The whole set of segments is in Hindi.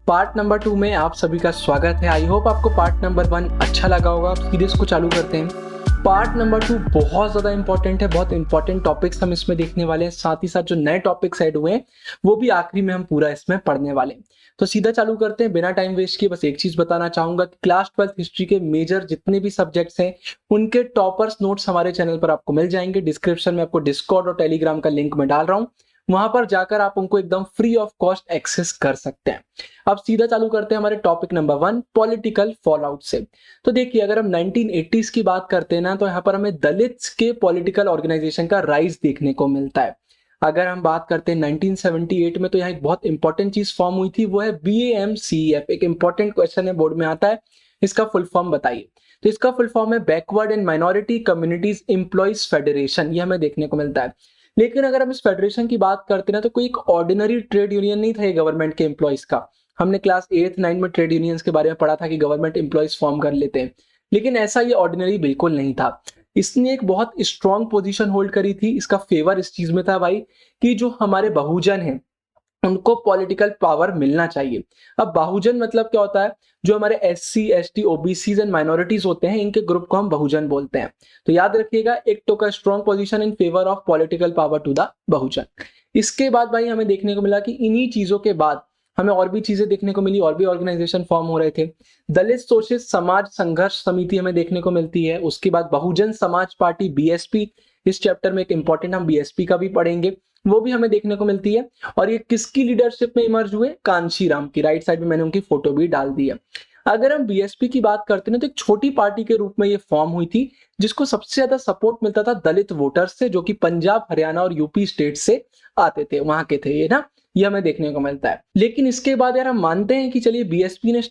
पार्ट नंबर 2 में आप सभी का स्वागत है। आई होप आपको पार्ट नंबर 1 अच्छा लगा होगा। आप सीरीज को चालू करते हैं। पार्ट नंबर 2 बहुत ज़्यादा इंपॉर्टेंट है, बहुत इंपॉर्टेंट टॉपिक्स हम इसमें देखने वाले हैं। साथ ही साथ जो नए टॉपिक्स ऐड हुए हैं वो भी आखिरी में हम पूरा इसमें पढ़ने वाले हैं। तो सीधा चालू करते हैं बिना टाइम वेस्ट किए। बस एक चीज़ बताना चाहूँगा कि क्लास 12 हिस्ट्री के मेजर जितने भी सब्जेक्ट्स हैं उनके टॉपर्स नोट्स हमारे चैनल पर आपको मिल जाएंगे। डिस्क्रिप्शन में आपको डिस्कॉर्ड और टेलीग्राम का लिंक मैं डाल रहा हूँ, वहां पर जाकर आप उनको एकदम फ्री ऑफ कॉस्ट एक्सेस कर सकते हैं। अब सीधा चालू करते हैं हमारे टॉपिक नंबर 1 पॉलिटिकल फॉलआउट से। तो देखिए, अगर हम 1980s की बात करते हैं ना, तो यहाँ पर हमें दलित्स के पॉलिटिकल ऑर्गेनाइजेशन का राइज देखने को मिलता है। अगर हम बात करते हैं 1978 में, तो यहाँ एक बहुत इंपॉर्टेंट चीज फॉर्म हुई थी, वो है BAMCEF। एक इंपॉर्टेंट क्वेश्चन है, बोर्ड में आता है, इसका फुल फॉर्म बताइए। तो इसका फुल फॉर्म है backward and minority communities employees federation. ये हमें देखने को मिलता है। लेकिन अगर हम इस फेडरेशन की बात करते हैं ना, तो कोई एक ऑर्डिनरी ट्रेड यूनियन नहीं था ये गवर्नमेंट के एम्प्लॉइज का। हमने क्लास 8th 9th में ट्रेड यूनियंस के बारे में पढ़ा था कि गवर्नमेंट एम्प्लॉइज फॉर्म कर लेते हैं, लेकिन ऐसा ये ऑर्डिनरी बिल्कुल नहीं था। इसने एक बहुत स्ट्रॉन्ग पोजीशन होल्ड करी थी। इसका फेवर इस चीज में था भाई कि जो हमारे बहुजन हैं उनको पॉलिटिकल पावर मिलना चाहिए। अब बहुजन मतलब क्या होता है? जो हमारे SC ST OBCs and minorities होते हैं, इनके ग्रुप को हम बहुजन बोलते हैं। तो याद रखिएगा, एक took a strong position in favour of political power to the Bahujan. इसके बाद भाई हमें देखने को मिला कि इन्हीं चीजों के बाद हमें और भी चीजें देखने को मिली, और भी ऑर्गेनाइजेशन फॉर्म हो रहे थे। दलित शोषित समाज संघर्ष समिति हमें देखने को मिलती है। उसके बाद बहुजन समाज पार्टी BSP, इस चैप्टर में एक इंपॉर्टेंट हम BSP का भी पढ़ेंगे, वो भी हमें देखने को मिलती है। और ये किसकी लीडरशिप में इमर्ज हुए? कांशीराम की। राइट साइड में मैंने उनकी फोटो भी डाल दी है। अगर हम BSP की बात करते हैं तो एक छोटी पार्टी के रूप में ये फॉर्म हुई थी, जिसको सबसे ज्यादा सपोर्ट मिलता था दलित वोटर्स से, जो कि पंजाब, हरियाणा और यूपी स्टेट से आते थे, वहां के थे ये ना। ये हमें देखने को मिलता है। लेकिन इसके बाद यार हम मानते हैं कि चलिए BSP ने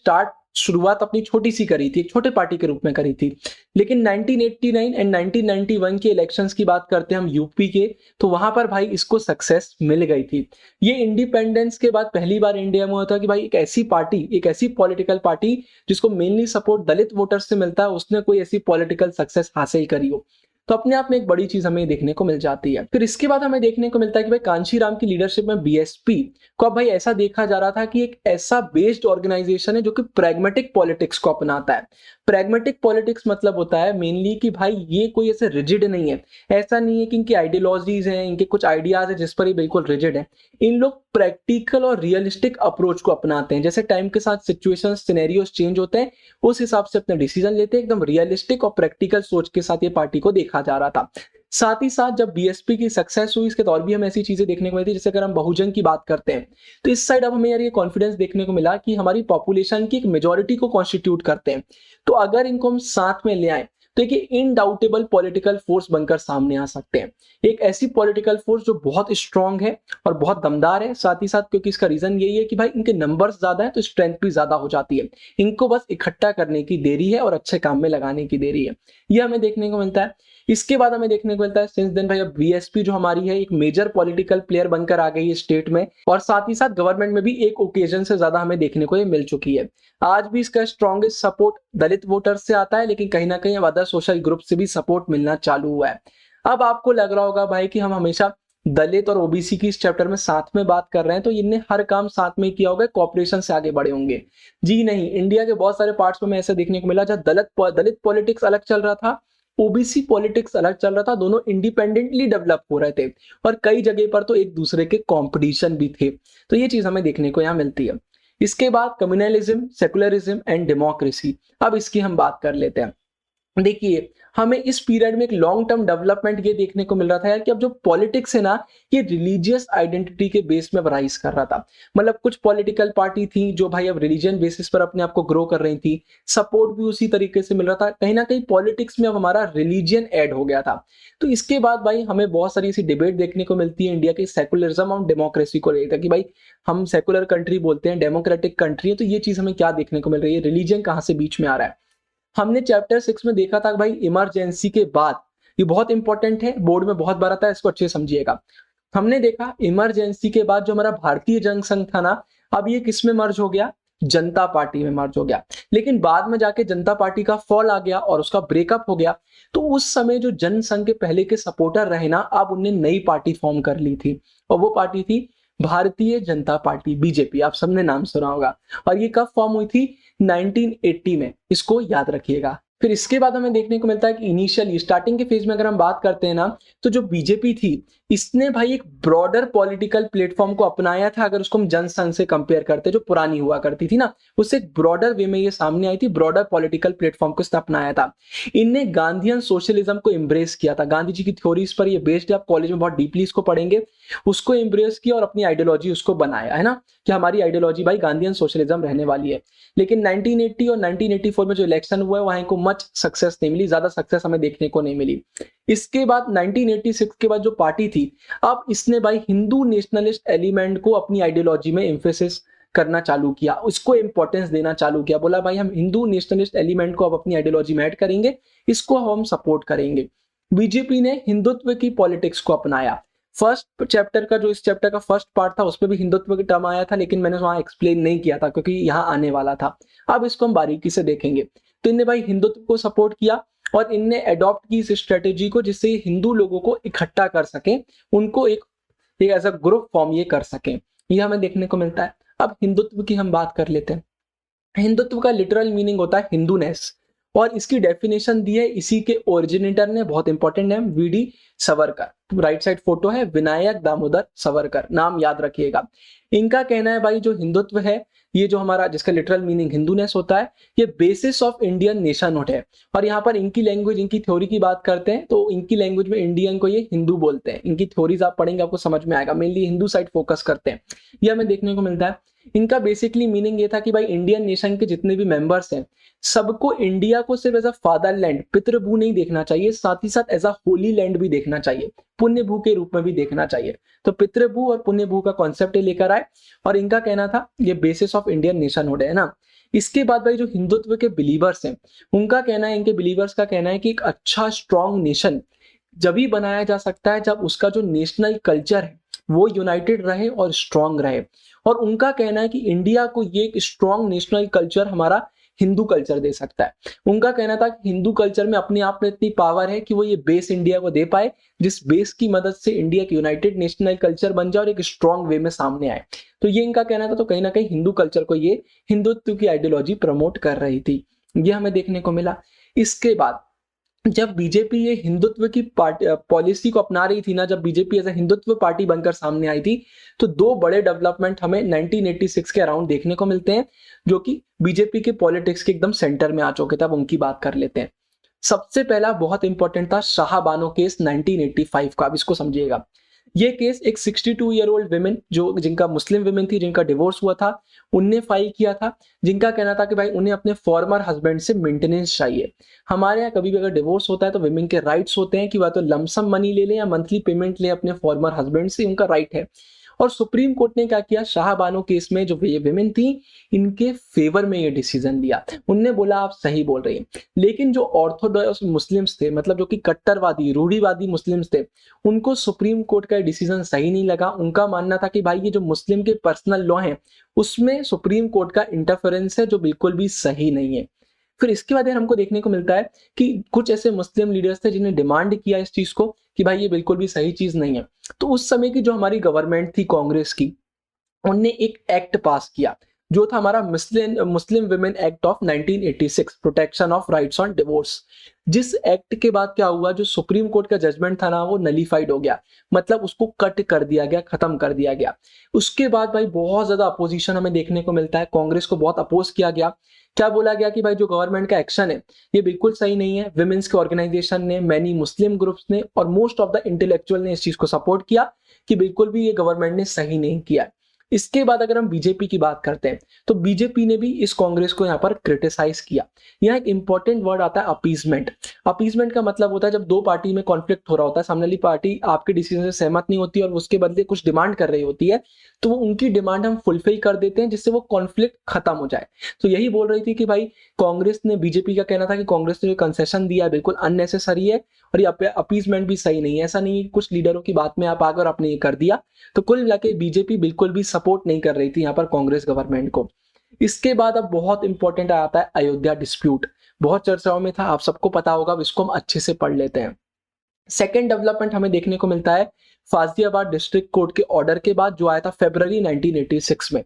शुरुआत अपनी छोटी सी करी थी, एक छोटे पार्टी के रूप में करी थी। लेकिन 1989 एंड 1991 के इलेक्शंस की बात करते हैं हम यूपी के, तो वहां पर भाई इसको सक्सेस मिल गई थी। ये इंडिपेंडेंस के बाद पहली बार इंडिया में होता कि भाई एक ऐसी पार्टी, एक ऐसी पॉलिटिकल पार्टी जिसको मेनली सपोर्ट दलित वोटर्स से मिलता है, उसने कोई ऐसी पॉलिटिकल सक्सेस हासिल करी हो। तो अपने आप में एक बड़ी चीज हमें देखने को मिल जाती है। फिर इसके बाद हमें देखने को मिलता है कि भाई कांशीराम की लीडरशिप में BSP को अब भाई ऐसा देखा जा रहा था कि एक ऐसा बेस्ड ऑर्गेनाइजेशन है जो कि प्रैग्मेटिक पॉलिटिक्स को अपनाता है। प्रैग्मेटिक पॉलिटिक्स मतलब होता है मेनली कि भाई ये कोई ऐसे रिजिड नहीं है। ऐसा नहीं है कि इनकी आइडियोलॉजीज हैं, इनके कुछ आइडियाज है जिस पर ये बिल्कुल रिजिड है। इन लोग प्रैक्टिकल और रियलिस्टिक अप्रोच को अपनाते हैं। जैसे टाइम के साथ सिचुएशन सिनेरियोस चेंज होते हैं, उस हिसाब से अपने डिसीजन लेते हैं। एकदम रियलिस्टिक और प्रैक्टिकल सोच के साथ ये पार्टी को देखा जा रहा था। साथ ही साथ जब BSP की सक्सेस हुई, इसके और भी हमें ऐसी चीजें देखने को मिलती है। जैसे अगर हम बहुजन की बात करते हैं, तो इस साइड अब हमें यार ये कॉन्फिडेंस देखने को मिला कि हमारी पॉपुलेशन की एक मेजोरिटी को कॉन्स्टिट्यूट करते हैं। तो अगर इनको हम साथ में ले आए तो एक इनडाउटेबल पॉलिटिकल फोर्स बनकर सामने आ सकते हैं। एक ऐसी पॉलिटिकल फोर्स जो बहुत स्ट्रांग है और बहुत दमदार है। साथ ही साथ क्योंकि इसका रीजन यही है कि भाई इनके नंबर्स ज्यादा है, तो स्ट्रेंथ भी ज्यादा हो जाती है। इनको बस इकट्ठा करने की देरी है और अच्छे काम में लगाने की देरी है। यह हमें देखने को मिलता है। इसके बाद हमें देखने को मिलता है सिंस देन भाई अब BSP जो हमारी है एक मेजर पॉलिटिकल प्लेयर बनकर आ गई है स्टेट में, और साथ ही साथ गवर्नमेंट में भी एक ओकेजन से ज्यादा हमें देखने को ये मिल चुकी है। आज भी इसका स्ट्रॉन्गेस्ट सपोर्ट दलित वोटर्स से आता है, लेकिन कहीं ना कहीं अब अदर सोशल ग्रुप से भी सपोर्ट मिलना चालू हुआ है। अब आपको लग रहा होगा भाई कि हम हमेशा दलित और OBC की इस चैप्टर में साथ में बात कर रहे हैं, तो इनने हर काम साथ में किया होगा, कॉपरेशन से आगे बढ़े होंगे। जी नहीं, इंडिया के बहुत सारे पार्ट्स में ऐसा देखने को मिला जहां दलित पॉलिटिक्स अलग चल रहा था, OBC पॉलिटिक्स अलग चल रहा था। दोनों इंडिपेंडेंटली डेवलप हो रहे थे और कई जगह पर तो एक दूसरे के कंपटीशन भी थे। तो ये चीज हमें देखने को यहाँ मिलती है। इसके बाद कम्युनलिज्म, सेकुलरिज्म एंड डेमोक्रेसी। अब इसकी हम बात कर लेते हैं। देखिए, हमें इस पीरियड में एक लॉन्ग टर्म डेवलपमेंट ये देखने को मिल रहा था यार कि अब जो पॉलिटिक्स है ना, ये रिलीजियस आइडेंटिटी के बेस में राइज कर रहा था। मतलब कुछ पॉलिटिकल पार्टी थी जो भाई अब रिलीजन बेसिस पर अपने आप को ग्रो कर रही थी, सपोर्ट भी उसी तरीके से मिल रहा था। कहीं ना कहीं पॉलिटिक्स में अब हमारा रिलीजियन ऐड हो गया था। तो इसके बाद भाई हमें बहुत सारी ऐसी डिबेट देखने को मिलती है इंडिया के सेकुलरिज्म और डेमोक्रेसी को लेकर कि भाई हम सेकुलर कंट्री बोलते हैं, डेमोक्रेटिक कंट्री है, तो ये चीज हमें क्या देखने को मिल रही है? रिलीजन कहाँ से बीच में आ रहा है? हमने चैप्टर 6 में देखा था कि भाई इमरजेंसी के बाद, ये बहुत इंपॉर्टेंट है, बोर्ड में बहुत बार आता है, इसको अच्छे से समझिएगा। हमने देखा इमरजेंसी के बाद जो हमारा भारतीय जनसंघ था ना, अब ये किस में मर्ज हो गया? जनता पार्टी में मर्ज हो गया। लेकिन बाद में जाके जनता पार्टी का फॉल आ गया और उसका ब्रेकअप हो गया। तो उस समय जो जनसंघ के पहले के सपोर्टर रहे ना, अब उनने नई पार्टी फॉर्म कर ली थी, और वो पार्टी थी भारतीय जनता पार्टी, बीजेपी, आप सबने नाम सुना होगा। और ये कब फॉर्म हुई थी? 1980 में, इसको याद रखिएगा। फिर इसके बाद हमें देखने को मिलता है कि इनिशियली स्टार्टिंग के फेज में अगर हम बात करते हैं ना, तो जो बीजेपी थी इसने भाई एक ब्रॉडर पॉलिटिकल प्लेटफॉर्म को अपनाया था। अगर उसको हम जनसंघ से कंपेयर करते, जो पुरानी हुआ करती थी ना, उससे एक ब्रॉडर वे में ये सामने आई थी, ब्रॉडर पॉलिटिकल प्लेटफॉर्म को इसने अपनाया था। इनने गांधीयन सोशलिज्म को एम्ब्रेस किया था, गांधी जी की थ्योरीज पर ये बेस्ड है, आप कॉलेज में बहुत डीपली इसको पढ़ेंगे। उसको एम्ब्रेस किया और अपनी आइडियोलॉजी उसको बनाया, है ना, कि हमारी आइडियोलॉजी भाई गांधीयन सोशलिज्म रहने वाली है। लेकिन 1980 और 1984 में जो इलेक्शन हुआ है वहां को मच सक्सेस नहीं मिली, ज्यादा सक्सेस हमें देखने को नहीं मिली। इसके बाद 1986 के बाद जो पार्टी थी, अब इसने भाई हिंदू नेशनलिस्ट एलिमेंट को अपनी आइडियोलॉजी में एम्फेसिस करना चालू किया, उसको इंपॉर्टेंस देना चालू किया। बोला भाई हम हिंदू नेशनलिस्ट एलिमेंट को अब अपनी आइडियोलॉजी में ऐड करेंगे, इसको हम सपोर्ट करेंगे। बीजेपी ने हिंदुत्व की पॉलिटिक्स को अपनाया। फर्स्ट चैप्टर का जो इस चैप्टर का फर्स्ट पार्ट था उसमें भी हिंदुत्व की टर्म आया था, लेकिन मैंने वहां एक्सप्लेन नहीं किया था क्योंकि यहाँ आने वाला था। अब इसको हम बारीकी से देखेंगे। तो इनने भाई हिंदुत्व को सपोर्ट किया और इनने अडॉप्ट की इस स्ट्रेटेजी को जिससे हिंदू लोगों को इकट्ठा कर सके, उनको एक ऐसा ग्रुप फॉर्म ये कर सके, ये हमें देखने को मिलता है। अब हिंदुत्व की हम बात कर लेते हैं। हिंदुत्व का लिटरल मीनिंग होता है हिंदूनेस, और इसकी डेफिनेशन दी है इसी के ओरिजिनेटर ने, बहुत इंपॉर्टेंट है, VD Savarkar. Right side photo है, विनायक दामोदर सावरकर, नाम याद रखिएगा। इनका कहना है भाई जो हिंदुत्व है, ये जो हमारा जिसका लिटरल मीनिंग हिंदूनेस होता है, ये बेसिस ऑफ इंडियन नेशनहुड है। और यहाँ पर इनकी लैंग्वेज, इनकी थ्योरी की बात करते हैं तो इनकी लैंग्वेज में इंडियन को ये हिंदू बोलते हैं। इनकी थ्योरीज आप पढ़ेंगे आपको समझ में आएगा, मेनली हिंदू साइड फोकस करते हैं, ये हमें देखने को मिलता है। इनका बेसिकली मीनिंग ये था कि भाई इंडियन नेशन के जितने भी मेंबर्स हैं सबको इंडिया को सिर्फ एज अ फादरलैंड, पितृभू नहीं देखना चाहिए, साथ ही साथ एज अ होली लैंड भी देखना चाहिए, पुण्य भू के रूप में भी देखना चाहिए। तो पितृभू और पुण्य भू का कॉन्सेप्ट लेकर आए और इनका कहना था ये बेसिस ऑफ इंडियन नेशनहुड है ना। इसके बाद भाई जो हिंदुत्व के बिलीवर्स हैं उनका कहना है, इनके बिलीवर्स का कहना है कि एक अच्छा स्ट्रॉन्ग नेशन जब ही बनाया जा सकता है जब उसका जो नेशनल कल्चर है वो यूनाइटेड रहे और स्ट्रांग रहे। और उनका कहना है कि इंडिया को ये एक स्ट्रांग नेशनल कल्चर हमारा हिंदू कल्चर दे सकता है। उनका कहना था कि हिंदू कल्चर में अपने आप में इतनी पावर है कि वो ये बेस इंडिया को दे पाए, जिस बेस की मदद से इंडिया की यूनाइटेड नेशनल कल्चर बन जाए और एक स्ट्रांग वे में सामने आए। तो ये इनका कहना था। तो कहीं ना कहीं हिंदू कल्चर को ये हिंदुत्व की आइडियोलॉजी प्रमोट कर रही थी, ये हमें देखने को मिला। इसके बाद जब बीजेपी ये हिंदुत्व की पॉलिसी को अपना रही थी ना, जब BJP as a Hindutva party बनकर सामने आई थी, तो दो बड़े डेवलपमेंट हमें 1986 के अराउंड देखने को मिलते हैं जो कि बीजेपी के पॉलिटिक्स के एकदम सेंटर में आ चुके थे। अब उनकी बात कर लेते हैं। सबसे पहला बहुत इंपॉर्टेंट था शाहबानो केस 1985 का। अब इसको समझिएगा। ये केस एक 62 ईयर ओल्ड वेमेन जो जिनका मुस्लिम वेमेन थी, जिनका डिवोर्स हुआ था, उनने फाइल किया था, जिनका कहना था कि भाई उन्हें अपने फॉर्मर हस्बैंड से मेंटेनेंस चाहिए। हमारे यहाँ कभी भी अगर डिवोर्स होता है तो वेमेन के राइट्स होते हैं कि वह तो लमसम मनी ले लें या मंथली पेमेंट ले अपने फॉर्मर हस्बैंड से, उनका राइट है। और सुप्रीम कोर्ट ने क्या किया, शाहबानो केस में जो ये वेमेन थी इनके फेवर में ये डिसीजन लिया। उनने बोला आप सही बोल रही हैं, लेकिन जो ऑर्थोडॉक्स मुस्लिम्स थे, मतलब जो कि कट्टरवादी रूढ़िवादी मुस्लिम्स थे, उनको सुप्रीम कोर्ट का डिसीजन सही नहीं लगा। उनका मानना था कि भाई ये जो मुस्लिम के पर्सनल लॉ हैं उसमें सुप्रीम कोर्ट का इंटरफेरेंस है जो बिल्कुल भी सही नहीं है। फिर इसके बाद हमको देखने को मिलता है कि कुछ ऐसे मुस्लिम लीडर्स थे जिन्हें डिमांड किया इस चीज को कि भाई ये बिल्कुल भी सही चीज नहीं है। तो उस समय की जो हमारी गवर्नमेंट थी कांग्रेस की, उनने एक एक्ट पास किया जो था हमारा Muslim women act of 1986, protection of rights on divorce. जिस एक्ट के बाद क्या हुआ, जो सुप्रीम कोर्ट का जजमेंट था ना वो नलीफाइड हो गया, मतलब उसको कट कर दिया गया, खत्म कर दिया गया। उसके बाद भाई बहुत ज्यादा अपोजिशन हमें देखने को मिलता है, कांग्रेस को बहुत अपोज किया गया। क्या बोला गया कि भाई जो गवर्नमेंट का एक्शन है ये बिल्कुल सही नहीं है। विमेन्स के ऑर्गेनाइजेशन ने, मैनी मुस्लिम ग्रुप्स ने और मोस्ट ऑफ द इंटेलेक्चुअल ने इस चीज को सपोर्ट किया कि बिल्कुल भी ये गवर्नमेंट ने सही नहीं किया। इसके बाद अगर हम बीजेपी की बात करते हैं तो बीजेपी ने भी इस कांग्रेस को यहाँ पर क्रिटिसाइज किया। यहाँ एक इंपॉर्टेंट वर्ड आता है अपीजमेंट। अपीजमेंट का मतलब होता है जब दो पार्टी में कॉन्फ्लिक्ट हो रहा होता है, सामने वाली पार्टी आपके डिसीजन से सहमत नहीं होती और उसके बदले कुछ डिमांड कर रही होती है, तो वो उनकी डिमांड हम फुलफिल कर देते हैं जिससे वो कॉन्फ्लिक्ट खत्म हो जाए। तो यही बोल रही थी कि भाई कांग्रेस ने, बीजेपी का कहना था कि कांग्रेस ने जो कंसेशन दिया है बिल्कुल अननेसेसरी है और ये अपीजमेंट भी सही नहीं है। ऐसा नहीं है कुछ लीडरों की बात में आप आकर आपने ये कर दिया। तो कुल मिला के बीजेपी बिल्कुल भी सपोर्ट नहीं कर रही थी यहाँ पर कांग्रेस गवर्नमेंट को। इसके बाद अब बहुत इंपॉर्टेंट आता है अयोध्या डिस्प्यूट। बहुत चर्चाओं में था, आप सबको पता होगा, अब इसको हम अच्छे से पढ़ लेते हैं। सेकेंड डेवलपमेंट हमें देखने को मिलता है फाजियाबाद डिस्ट्रिक्ट कोर्ट के ऑर्डर के बाद, जो आया था फरवरी 1986 में।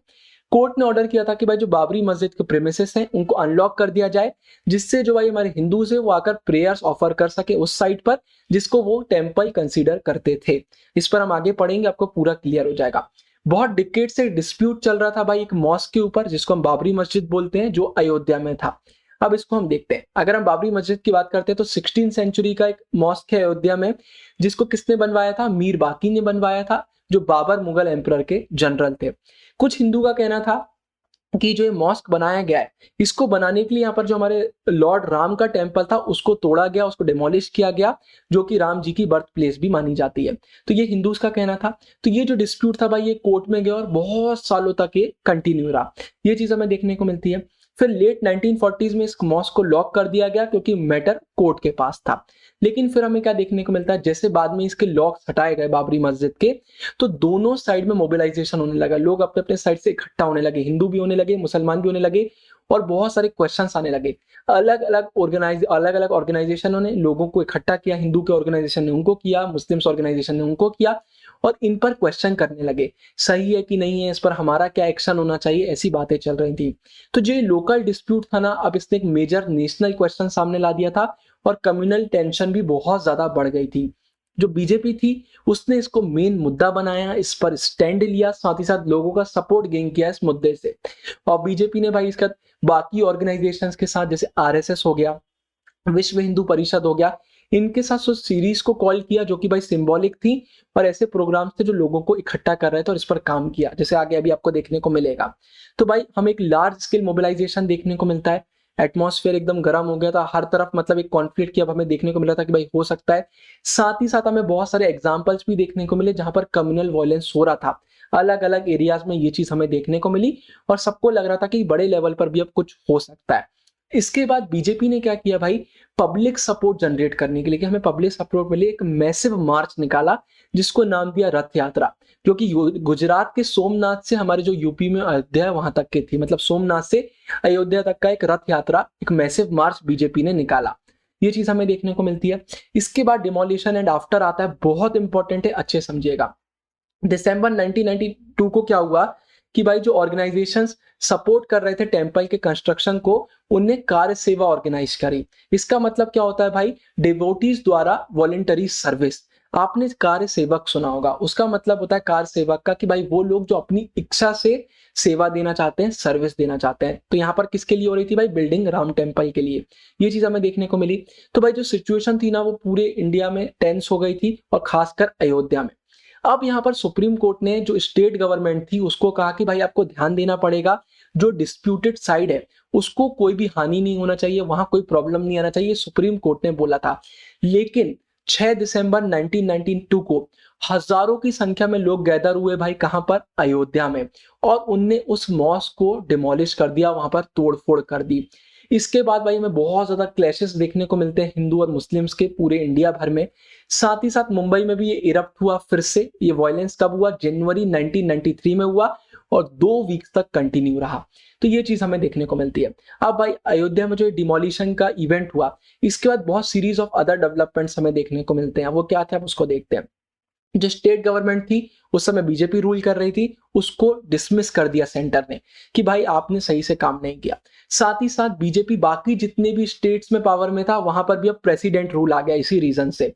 कोर्ट ने ऑर्डर किया था कि भाई जो बाबरी मस्जिद के प्रेमिसेस हैं उनको अनलॉक कर दिया जाए, जिससे जो भाई हमारे हिंदूज है वो आकर प्रेयर्स ऑफर कर सके उस साइट पर जिसको वो टेम्पल कंसीडर करते थे। इस पर हम आगे पढ़ेंगे, आपको पूरा क्लियर हो जाएगा। बहुत डिकेड से डिस्प्यूट चल रहा था भाई एक मॉस्क के ऊपर जिसको हम बाबरी मस्जिद बोलते हैं, जो अयोध्या में था। अब इसको हम देखते हैं। अगर हम बाबरी मस्जिद की बात करते हैं तो 16 सेंचुरी का एक मॉस्क है अयोध्या में, जिसको किसने बनवाया था? मीर बाकी ने बनवाया था, जो बाबर मुगल एम्परर के जनरल थे। कुछ हिंदू का कहना था कि जो ये मॉस्क बनाया गया है, इसको बनाने के लिए यहाँ पर जो हमारे लॉर्ड राम का टेम्पल था उसको तोड़ा गया, उसको डिमोलिश किया गया, जो कि राम जी की बर्थ प्लेस भी मानी जाती है। तो ये हिंदूज का कहना था। तो ये जो डिस्प्यूट था भाई ये कोर्ट में गया और बहुत सालों तक ये कंटिन्यू रहा। ये चीज हमें देखने को मिलती है। फिर लेट 1940s में इस मॉस्क को लॉक कर दिया गया क्योंकि मैटर कोर्ट के पास था। लेकिन फिर हमें क्या देखने को मिलता है, जैसे बाद में इसके लॉक्स हटाए गए बाबरी मस्जिद के, तो दोनों साइड में मोबिलाइजेशन होने लगा। लोग अपने अपने साइड से इकट्ठा होने लगे, हिंदू भी होने लगे, मुसलमान भी होने लगे, और बहुत सारे क्वेश्चंस आने लगे। अलग अलग ऑर्गेनाइजेशनों ने लोगों को इकट्ठा किया, हिंदू के ऑर्गेनाइजेशन ने उनको किया, मुस्लिम्स ऑर्गेनाइजेशन ने उनको किया, और इन पर क्वेश्चन करने लगे, सही है कि नहीं है, इस पर हमारा क्या एक्शन होना चाहिए, ऐसी बातें चल रही थी। तो जो लोकल डिस्प्यूट था ना, अब इसने एक मेजर नेशनल क्वेश्चन सामने ला दिया था और कम्युनल टेंशन भी बहुत ज्यादा बढ़ गई थी। जो बीजेपी थी उसने इसको मेन मुद्दा बनाया, इस पर स्टैंड लिया, साथ ही साथ लोगों का सपोर्ट गेन किया इस मुद्दे से। और बीजेपी ने भाई इसका बाकी ऑर्गेनाइजेशंस के साथ, जैसे आरएसएस हो गया, विश्व हिंदू परिषद हो गया, इनके साथ उस सीरीज को कॉल किया जो कि भाई सिंबॉलिक थी, और ऐसे प्रोग्राम्स थे जो लोगों को इकट्ठा कर रहे थे और इस पर काम किया, जैसे आगे अभी आपको देखने को मिलेगा। तो भाई हमें एक लार्ज स्केल मोबिलाइजेशन देखने को मिलता है। एटमॉस्फेयर एकदम गर्म हो गया था हर तरफ, मतलब एक कॉन्फ्लिक्ट की अब हमें देखने को मिला था कि भाई हो सकता है। साथ ही साथ हमें बहुत सारे एग्जाम्पल्स भी देखने को मिले जहां पर कम्युनल वायलेंस हो रहा था। अलग अलग एरियाज में ये चीज हमें देखने को मिली और सबको लग रहा था कि बड़े लेवल पर भी अब कुछ हो सकता है। इसके बाद बीजेपी ने क्या किया भाई, पब्लिक सपोर्ट जनरेट करने के लिए कि हमें पब्लिक सपोर्ट मिले, एक मैसिव मार्च निकाला जिसको नाम दिया रथ यात्रा, जो कि गुजरात के सोमनाथ से हमारे जो यूपी में अयोध्या है वहां तक की थी। मतलब सोमनाथ से अयोध्या तक का एक रथ यात्रा, एक मैसिव मार्च बीजेपी ने निकाला। ये चीज हमें देखने को मिलती है। इसके बाद डिमोलिशन एंड आफ्टर आता है, बहुत इंपॉर्टेंट है, अच्छे समझिएगा। दिसंबर 1992 को क्या हुआ कि भाई जो ऑर्गेनाइजेशंस सपोर्ट कर रहे थे टेम्पल के कंस्ट्रक्शन को, उनने कार्य सेवा ऑर्गेनाइज करी। इसका मतलब क्या होता है भाई, डिवोटीज द्वारा वॉलेंटरी सर्विस। आपने कार्य सेवक सुना होगा, उसका मतलब होता है कार्य सेवक का कि भाई वो लोग जो अपनी इच्छा से सेवा देना चाहते हैं, सर्विस देना चाहते हैं। तो यहाँ पर किसके लिए हो रही थी भाई, बिल्डिंग राम टेम्पल के लिए। ये चीज हमें देखने को मिली। तो भाई जो सिचुएशन थी ना वो पूरे इंडिया में टेंस हो गई थी और खासकर अयोध्या में। अब यहाँ पर सुप्रीम कोर्ट ने जो स्टेट गवर्नमेंट थी उसको कहा कि भाई आपको ध्यान देना पड़ेगा, जो डिस्प्यूटेड साइड है उसको कोई भी हानि नहीं होना चाहिए, वहां कोई प्रॉब्लम नहीं आना चाहिए, सुप्रीम कोर्ट ने बोला था। लेकिन 6 दिसंबर 1992 को हजारों की संख्या में लोग गैदर हुए भाई, कहां पर, अयोध्या में, और उनने उस मॉस्क को डिमोलिश कर दिया, वहां पर तोड़फोड़ कर दी। इसके बाद भाई हमें बहुत ज्यादा क्लैशेस देखने को मिलते हैं हिंदू और मुस्लिम्स के पूरे इंडिया भर में। साथ ही साथ मुंबई में भी ये इरप्ट हुआ फिर से। ये वायलेंस कब हुआ, जनवरी 1993 में हुआ और 2 वीक तक कंटिन्यू रहा। तो ये चीज हमें देखने को मिलती है। अब भाई अयोध्या में जो डिमोलिशन का इवेंट हुआ, इसके बाद बहुत सीरीज ऑफ अदर डेवलपमेंट्स हमें देखने को मिलते हैं। वो क्या थे, आप उसको देखते हैं। जो स्टेट गवर्नमेंट थी उस समय बीजेपी रूल कर रही थी, उसको डिसमिस कर दिया सेंटर ने कि भाई आपने सही से काम नहीं किया। साथ ही साथ बीजेपी बाकी जितने भी स्टेट्स में पावर में था वहां पर भी अब प्रेसिडेंट रूल आ गया इसी रीजन से।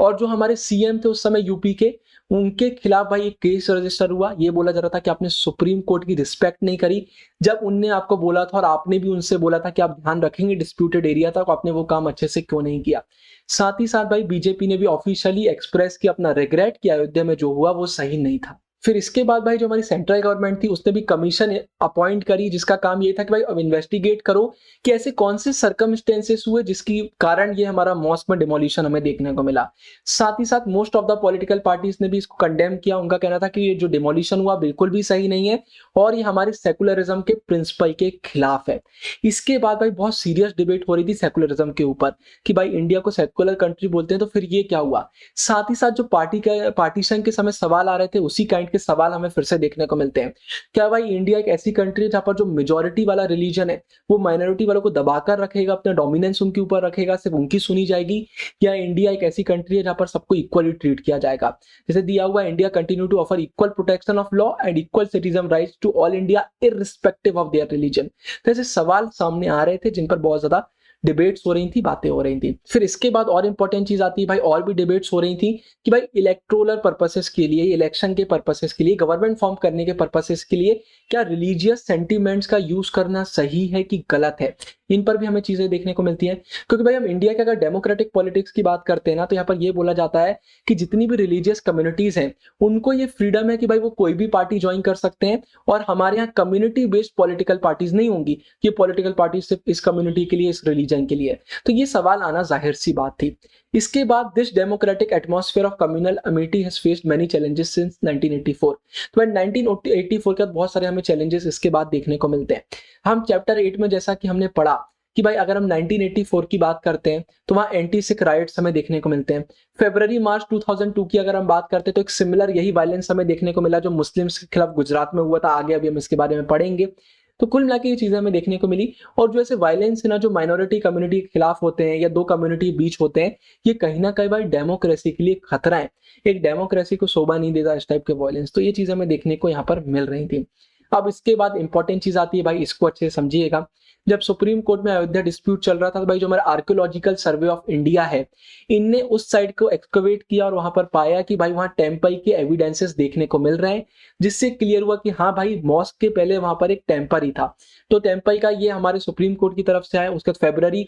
और जो हमारे सीएम थे उस समय यूपी के, उनके खिलाफ भाई एक केस रजिस्टर हुआ। ये बोला जा रहा था कि आपने सुप्रीम कोर्ट की रिस्पेक्ट नहीं करी, जब उनने आपको बोला था और आपने भी उनसे बोला था कि आप ध्यान रखेंगे डिस्प्यूटेड एरिया तक, आपने वो काम अच्छे से क्यों नहीं किया। साथ ही साथ भाई बीजेपी ने भी ऑफिशियली एक्सप्रेस किया अपना रिग्रेट कि अयोध्या में जो हुआ वो सही नहीं था। फिर इसके बाद भाई जो हमारी सेंट्रल गवर्नमेंट थी उसने भी कमीशन अपॉइंट करी, जिसका काम ये था कि भाई अब इन्वेस्टिगेट करो कि ऐसे कौन से सर्कमस्टेंसेस हुए जिसकी कारण ये हमारा मॉस्क में डिमोलिशन हमें देखने को मिला। साथ ही साथ most of the political parties ने भी इसको कंडेम किया। उनका कहना था कि ये जो डिमोलिशन हुआ बिल्कुल भी सही नहीं है और ये हमारे सेकुलरिज्म के प्रिंसिपल के खिलाफ है। इसके बाद भाई बहुत सीरियस डिबेट हो रही थी सेकुलरिज्म के ऊपर कि भाई इंडिया को सेकुलर कंट्री बोलते हैं, तो फिर ये क्या हुआ। साथ ही साथ जो पार्टीशन के समय सवाल आ रहे थे उसी काइंड के सवाल हमें फिर से देखने को मिलते हैं। क्या भाई इंडिया एक ऐसी कंट्री है जहां पर जो मेजोरिटी वाला रिलीजन है वो माइनॉरिटी वालों को दबाकर रखेगा, अपना डोमिनेंस उनके ऊपर रखेगा, सिर्फ उनकी सुनी जाएगी? या इंडिया एक ऐसी कंट्री है जहां पर सबको इक्वली ट्रीट किया जाएगा? जैसे दिया हुआ India continue to offer equal protection of law and equal citizen rights to all India irrespective of their religion. तो ऐसे सवाल सामने आ रहे थे जिन पर बहुत ज्यादा डिबेट्स हो रही थी, बातें हो रही थी। फिर इसके बाद और इंपॉर्टेंट चीज आती है भाई, और भी डिबेट्स हो रही थी कि भाई इलेक्टोरल पर्पसेस के लिए, इलेक्शन के पर्पसेस के लिए, गवर्नमेंट फॉर्म करने के पर्पसेस के लिए क्या रिलीजियस सेंटीमेंट्स का यूज करना सही है कि गलत है? इन पर भी हमें चीजें देखने को मिलती हैं। क्योंकि भाई हम इंडिया के अगर डेमोक्रेटिक पॉलिटिक्स की बात करते हैं ना, तो यहाँ पर ये बोला जाता है कि जितनी भी रिलीजियस कम्युनिटीज हैं उनको ये फ्रीडम है कि भाई वो कोई भी पार्टी ज्वाइन कर सकते हैं, और हमारे यहाँ कम्युनिटी बेस्ड पॉलिटिकल पार्टीज नहीं होंगी, ये पॉलिटिकल पार्टी सिर्फ इस कम्युनिटी के लिए, इस रिलीजन के लिए। तो ये सवाल आना जाहिर सी बात थी। इसके बाद this democratic atmosphere of communal amenity has faced many challenges since 1984। तो 1984 के बाद बहुत सारे हमें चैलेंजेस इसके बाद देखने को मिलते हैं। हम चैप्टर 8 में जैसा कि हमने पढ़ा कि भाई अगर हम 1984 की बात करते हैं तो वहां एंटी सिख राइट्स हमें देखने को मिलते हैं। फरवरी मार्च 2002 की अगर हम बात करते हैं तो एक सिमिलर यही वायलेंस हमें देखने को मिला जो मुस्लिम्स के खिलाफ गुजरात में हुआ था। आगे अभी हम इसके बारे में पढ़ेंगे। तो कुल मिला के ये चीजें हमें देखने को मिली। और जो ऐसे वायलेंस है ना, जो माइनॉरिटी कम्युनिटी के खिलाफ होते हैं या दो कम्युनिटी बीच होते हैं, ये कहीं ना कहीं भाई डेमोक्रेसी के लिए खतरा है। एक डेमोक्रेसी को शोभा नहीं देता इस टाइप के वायलेंस। तो ये चीजें हमें देखने को यहाँ पर मिल रही थी। अब इसके बाद इंपॉर्टेंट चीज आती है भाई, इसको अच्छे से समझिएगा। जब सुप्रीम कोर्ट में अयोध्या डिस्प्यूट चल रहा था तो भाई जो हमारा आर्कियोलॉजिकल सर्वे ऑफ इंडिया है, इनने उस साइड को एक्सकवेट किया और वहां पर पाया कि भाई वहां टेम्पल के एविडेंसेस देखने को मिल रहे हैं, जिससे क्लियर हुआ कि हाँ भाई मॉस्क के पहले वहां पर एक टेम्पल ही था। तो टेम्पल का ये हमारे सुप्रीम कोर्ट की तरफ से आया। उसके बाद फरवरी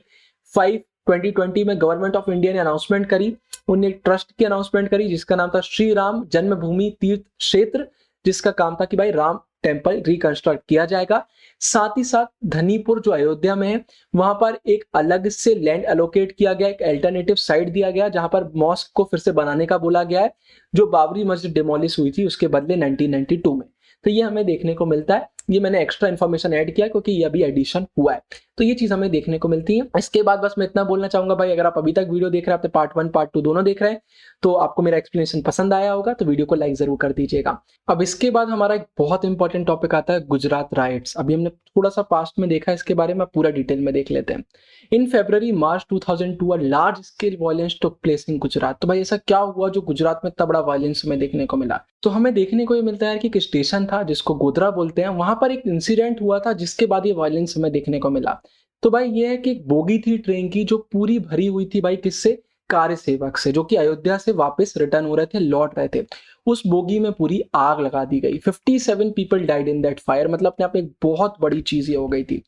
5 2020 में गवर्नमेंट ऑफ इंडिया ने अनाउंसमेंट करी, उन्होंने एक ट्रस्ट की अनाउंसमेंट करी जिसका नाम था श्री राम जन्मभूमि तीर्थ क्षेत्र, जिसका काम था कि भाई राम टेम्पल रिकंस्ट्रक्ट किया जाएगा। साथ ही साथ धनीपुर जो अयोध्या में है वहां पर एक अलग से लैंड एलोकेट किया गया, एक अल्टरनेटिव साइट दिया गया जहां पर मॉस्क को फिर से बनाने का बोला गया है, जो बाबरी मस्जिद डिमोलिश हुई थी उसके बदले 1992 में। तो ये हमें देखने को मिलता है। ये मैंने एक्स्ट्रा इन्फॉर्मेशन ऐड किया क्योंकि ये अभी एडिशन हुआ है, तो ये चीज हमें देखने को मिलती है। इसके बाद बस मैं इतना बोलना चाहूंगा भाई, अगर आप अभी तक वीडियो देख रहे हैं, आपने पार्ट 1 पार्ट 2 दोनों देख रहे हैं, तो आपको मेरा एक्सप्लेनेशन पसंद आया होगा तो वीडियो को लाइक जरूर कर दीजिएगा। अब इसके बाद हमारा एक बहुत इंपॉर्टेंट टॉपिक आता है गुजरात राइट्स। अभी हमने थोड़ा सा पास्ट में देखा, इसके बारे में पूरा डिटेल में देख लेते हैं। इन फरवरी मार्च 2002 large scale violence took place in Gujarat. तो भाई ऐसा क्या हुआ जो गुजरात में इतना बड़ा वायलेंस हमें देखने को मिला? तो हमें देखने को ये मिलता है कि एक स्टेशन था जिसको गोधरा बोलते हैं, वहां पर एक इंसिडेंट हुआ था जिसके बाद ये वायलेंस हमें देखने को मिला। तो भाई ये है कि एक बोगी थी ट्रेन की जो पूरी भरी हुई थी भाई किससे? कार्य सेवक से, जो कि अयोध्या से वापस रिटर्न हो रहे थे, लौट रहे थे। उस बोगी में पूरी आग लगा दी गई। 57 people died in that fire. मतलब अपने आप में एक बहुत बड़ी चीज ये हो गई थी।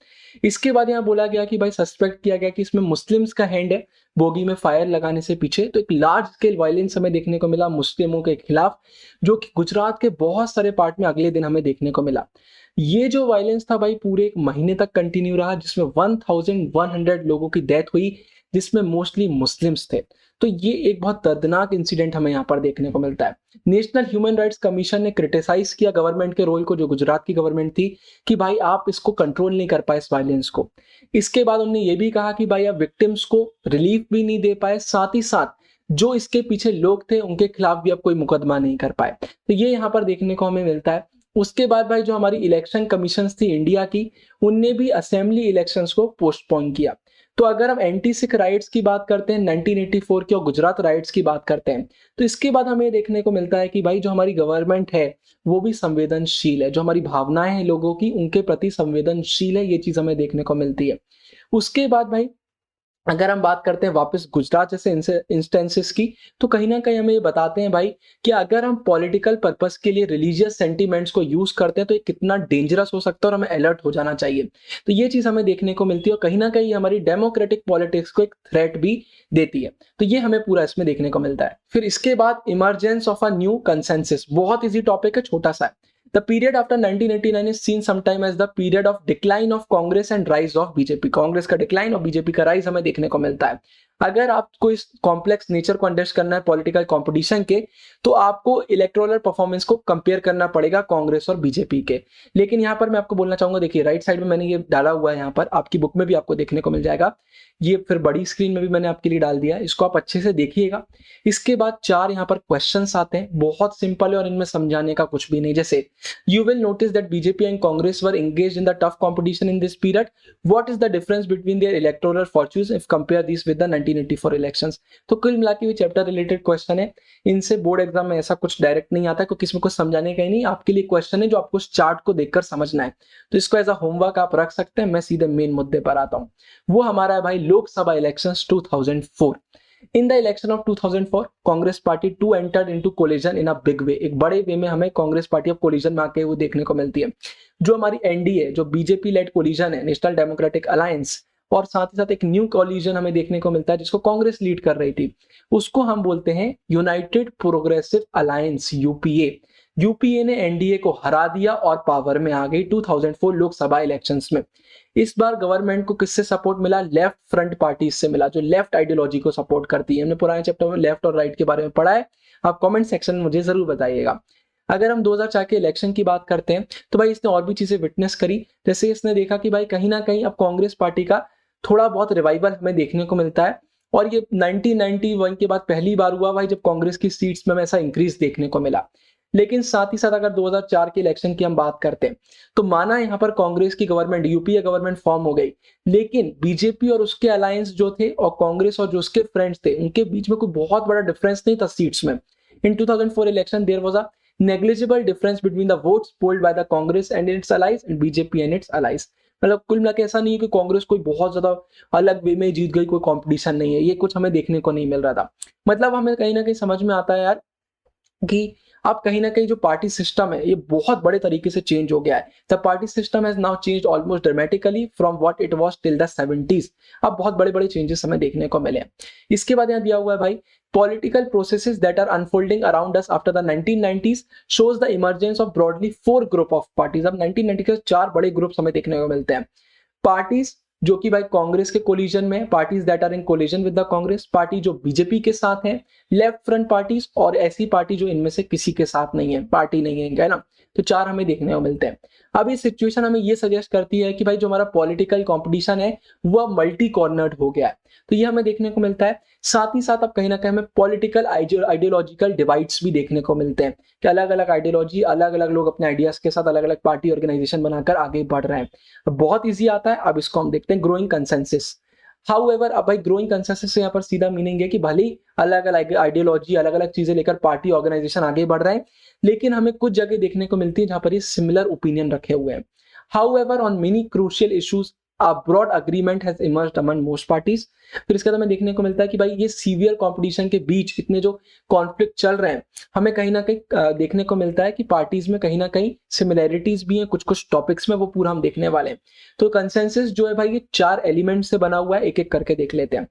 इसके बाद यहाँ बोला गया कि भाई सस्पेक्ट किया गया कि इसमें मुस्लिम्स का हैंड है बोगी में फायर लगाने से पीछे। तो एक लार्ज स्केल वायलेंस हमें देखने को मिला मुस्लिमों के खिलाफ, जो कि गुजरात के बहुत सारे पार्ट में अगले दिन हमें देखने को मिला। ये जो वायलेंस था भाई पूरे एक महीने तक कंटिन्यू रहा, जिसमें 1100 लोगों की डेथ हुई, जिसमें मोस्टली मुस्लिम्स थे। तो ये एक बहुत दर्दनाक इंसिडेंट हमें यहाँ पर देखने को मिलता है। नेशनल ह्यूमन राइट्स कमीशन ने क्रिटिसाइज किया गवर्नमेंट के रोल को, जो गुजरात की गवर्नमेंट थी, कि भाई आप इसको कंट्रोल नहीं कर पाए इस वायलेंस को। इसके बाद उन्होंने ये भी कहा कि भाई आप विक्टिम्स को रिलीफ भी नहीं दे पाए, साथ ही साथ जो इसके पीछे लोग थे उनके खिलाफ भी अब कोई मुकदमा नहीं कर पाए। तो ये यहाँ पर देखने को हमें मिलता है। उसके बाद भाई जो हमारी इलेक्शन कमीशन थी इंडिया की, उनने भी असेंबली इलेक्शंस को पोस्टपोन किया। तो अगर हम एंटी सिख राइट्स की बात करते हैं 1984 की और गुजरात राइट्स की बात करते हैं, तो इसके बाद हमें देखने को मिलता है कि भाई जो हमारी गवर्नमेंट है वो भी संवेदनशील है, जो हमारी भावनाएं हैं लोगों की उनके प्रति संवेदनशील है, ये चीज हमें देखने को मिलती है। उसके बाद भाई अगर हम बात करते हैं वापस गुजरात जैसे इंस्टेंसेस की, तो कहीं ना कहीं हमें ये बताते हैं भाई कि अगर हम पॉलिटिकल पर्पस के लिए रिलीजियस सेंटीमेंट्स को यूज करते हैं तो ये कितना डेंजरस हो सकता है और हमें अलर्ट हो जाना चाहिए। तो ये चीज हमें देखने को मिलती है और कहीं ना कहीं हमारी डेमोक्रेटिक पॉलिटिक्स को एक थ्रेट भी देती है। तो ये हमें पूरा इसमें देखने को मिलता है। फिर इसके बाद emergence of a new consensus, बहुत इजी टॉपिक है, छोटा सा है। The period after 1989 is seen sometime as the period of decline of Congress and rise of BJP. Congress का डिक्लाइन और बीजेपी का राइज हमें देखने को मिलता है। अगर आपको इस कॉम्प्लेक्स नेचर को अंडरस्टैंड करना है पॉलिटिकल कंपटीशन के, तो आपको इलेक्टोरल परफॉर्मेंस को कंपेयर करना पड़ेगा कांग्रेस और बीजेपी के। लेकिन यहाँ पर मैं आपको बोलना चाहूंगा, देखिए राइट साइड में मैंने ये डाला हुआ है, यहाँ पर आपकी बुक में भी आपको देखने को मिल जाएगा, ये फिर बड़ी स्क्रीन में भी मैंने आपके लिए डाल दिया है, इसको आप अच्छे से देखिएगा। इसके बाद 4 यहाँ पर क्वेश्चंस आते हैं, बहुत सिंपल है और इनमें समझाने का कुछ भी नहीं। जैसे you will notice that BJP and Congress were engaged in the tough competition in this period, what is the difference between their electoral fortunes if compare this with the 1984 elections. तो कुल मिला के चैप्टर रिलेटेड क्वेश्चन है, इनसे बोर्ड एग्जाम में ऐसा कुछ डायरेक्ट नहीं आता क्योंकि इसमें कुछ समझाने का ही नहीं, आपके लिए क्वेश्चन है जो आपको उस चार्ट को देखकर समझना है। तो इसको एज अ होमवर्क आप रख सकते हैं। मैं सीधे मेन मुद्दे पर आता हूं, वो हमारा है भाई Lok Sabha elections 2004। In the election of 2004, Congress party too entered into collision in a big way। एक बड़े वे में हमें कांग्रेस पार्टी अब कोलिजन में आके वो देखने को मिलती है। जो हमारी एनडीए, जो बीजेपी लेड कोलिजन है, नेशनल डेमोक्रेटिक अलायंस, और साथ ही साथ एक न्यू कोलिजन हमें देखने को मिलता है जिसको कांग्रेस लीड कर रही थी, उसको हम बोलते हैं United progressive alliance, UPA. UPA ने एनडीए को हरा दिया और पावर में आ गई 2004 लोकसभा इलेक्शंस में। इस बार गवर्नमेंट को किससे सपोर्ट मिला? लेफ्ट फ्रंट पार्टी से मिला, जो लेफ्ट आइडियोलॉजी को सपोर्ट करती है। हमने पुराने चैप्टर में लेफ्ट और राइट के बारे में पढ़ा है, आप कमेंट सेक्शन में मुझे जरूर बताइएगा। अगर हम 2004 के इलेक्शन की बात करते हैं तो भाई इसने और भी चीजें विटनेस करी। जैसे इसने देखा कि भाई कहीं ना कहीं अब कांग्रेस पार्टी का थोड़ा बहुत रिवाइवल हमें देखने को मिलता है, और ये 1991 के बाद पहली बार हुआ भाई जब कांग्रेस की सीट्स में ऐसा इंक्रीज देखने को मिला। लेकिन साथ ही साथ अगर 2004 के इलेक्शन की हम बात करते हैं तो माना यहाँ पर कांग्रेस की गवर्नमेंट, यूपीए गवर्नमेंट फॉर्म हो गई, लेकिन बीजेपी और उसके अलायंस जो थे और कांग्रेस और जो उसके फ्रेंड्स थे, उनके बीच में कोई बहुत बड़ा डिफरेंस नहीं था सीट्स में। In 2004 election there was a negligible difference between the votes polled by the Congress and its allies and BJP and its allies. मतलब कुल मिला के ऐसा नहीं है कि कांग्रेस कोई बहुत ज्यादा अलग वे में जीत गई, कोई कंपटीशन नहीं है, ये कुछ हमें देखने को नहीं मिल रहा था। मतलब हमें कहीं ना कहीं समझ में आता है यार कि अब कहीं ना कहीं जो पार्टी सिस्टम है ये बहुत बड़े तरीके से चेंज हो गया है। The party system has now changed almost dramatically from what it was till the 70s। अब बहुत बड़े बड़े चेंजेस हमें देखने को मिले हैं। इसके बाद यहाँ दिया हुआ है भाई political processes that are unfolding around us after the 1990s shows the emergence of broadly 4 group of parties। अब 1990 के 4 बड़े ग्रुप्स हमें देखने को मिलते हैं। पार्टीज जो कि भाई कांग्रेस के कोलिजन में, parties that are in collision with the Congress, party जो बीजेपी के साथ है, लेफ्ट फ्रंट पार्टीज, और ऐसी पार्टी जो इनमें से किसी के साथ नहीं है, पार्टी नहीं है ना। तो 4 हमें देखने को मिलते हैं। अब ये सिचुएशन हमें ये सजेस्ट करती है कि भाई जो हमारा पॉलिटिकल कंपटीशन है वह मल्टी कॉर्नर्ड हो गया है, तो ये हमें देखने को मिलता है। साथ ही साथ अब कहीं ना कहीं हमें पॉलिटिकल आइडियोलॉजिकल डिवाइड्स भी देखने को मिलते हैं कि अलग अलग आइडियोलॉजी, अलग अलग लोग अपने आइडियाज के साथ अलग अलग पार्टी ऑर्गेनाइजेशन बनाकर आगे बढ़ रहे हैं। बहुत ईजी आता है, अब इसको हम देखते हैं ग्रोइंग कंसेंसस। हाउएवर अब भाई ग्रोइंग कंसेंसस से यहाँ पर सीधा मीनिंग है कि भले ही अलग अलग आइडियोलॉजी, अलग अलग चीजें लेकर पार्टी ऑर्गेनाइजेशन आगे बढ़ रहे हैं, लेकिन हमें कुछ जगह देखने को मिलती है जहां पर ये सिमिलर ओपिनियन रखे हुए हैं। However on many crucial issues a broad agreement has emerged among most parties। फिर इसके बाद हमें देखने को मिलता है कि भाई ये सीवियर कंपटीशन के बीच इतने जो कॉन्फ्लिक्ट चल रहे हैं, हमें कहीं ना कहीं देखने को मिलता है कि पार्टीज में कहीं ना कहीं सिमिलैरिटीज भी हैं कुछ कुछ टॉपिक्स में, वो पूरा हम देखने वाले हैं। तो कंसेंसस जो है भाई ये 4 एलिमेंट से बना हुआ है, एक एक करके देख लेते हैं।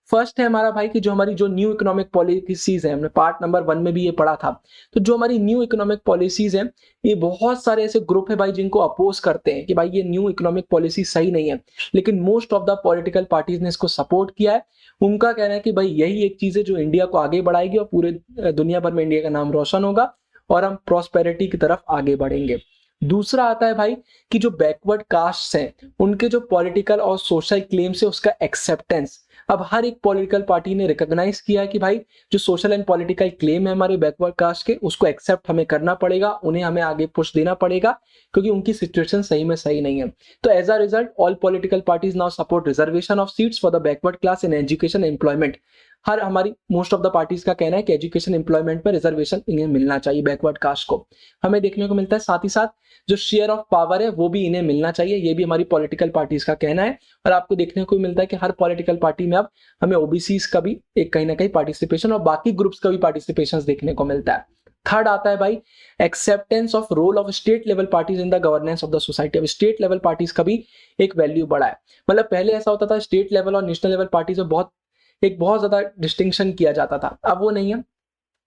फर्स्ट है हमारा भाई कि जो हमारी जो न्यू इकोनॉमिक पॉलिसीज है, हमने पार्ट नंबर 1 में भी ये पढ़ा था, तो जो हमारी न्यू इकोनॉमिक पॉलिसीज है, ये बहुत सारे ऐसे ग्रुप है भाई जिनको अपोज करते हैं कि भाई ये न्यू इकोनॉमिक पॉलिसी सही नहीं है, लेकिन most of the political parties ने इसको सपोर्ट किया है। उनका कहना है कि भाई यही एक चीज है जो इंडिया को आगे बढ़ाएगी और पूरे दुनिया भर में इंडिया का नाम रोशन होगा और हम प्रॉस्पेरिटी की तरफ आगे बढ़ेंगे। दूसरा आता है भाई कि जो बैकवर्ड कास्ट हैं उनके जो पॉलिटिकल और सोशल क्लेम्स है उसका एक्सेप्टेंस। अब हर एक पॉलिटिकल पार्टी ने रिकॉग्नाइज किया है कि भाई जो सोशल एंड पॉलिटिकल क्लेम है हमारे बैकवर्ड कास्ट के, उसको एक्सेप्ट हमें करना पड़ेगा, उन्हें हमें आगे पुश देना पड़ेगा क्योंकि उनकी सिचुएशन सही में सही नहीं है। तो as a result all political parties now support reservation of seats for the backward class in education employment. हर हमारी मोस्ट ऑफ द पार्टीज का कहना है कि एजुकेशन एम्प्लॉयमेंट में रिजर्वेशन इन्हें मिलना चाहिए, बैकवर्ड कास्ट को हमें देखने को मिलता है। साथ ही साथ जो शेयर ऑफ पावर है वो भी इन्हें मिलना चाहिए, ये भी हमारी पॉलिटिकल पार्टीज का कहना है। और आपको देखने को मिलता है कि हर पॉलिटिकल पार्टी में अब हमें ओबीसीज का भी एक कहीं ना कहीं पार्टिसिपेशन और बाकी ग्रुप्स का भी पार्टिसिपेशन देखने को मिलता है। थर्ड आता है भाई acceptance of role of state level parties in the governance of the society. अब स्टेट लेवल पार्टीज का भी एक वैल्यू बढ़ा है। मतलब पहले ऐसा होता था स्टेट लेवल और नेशनल लेवल पार्टीज में बहुत ज्यादा डिस्टिंक्शन किया जाता था, अब वो नहीं है।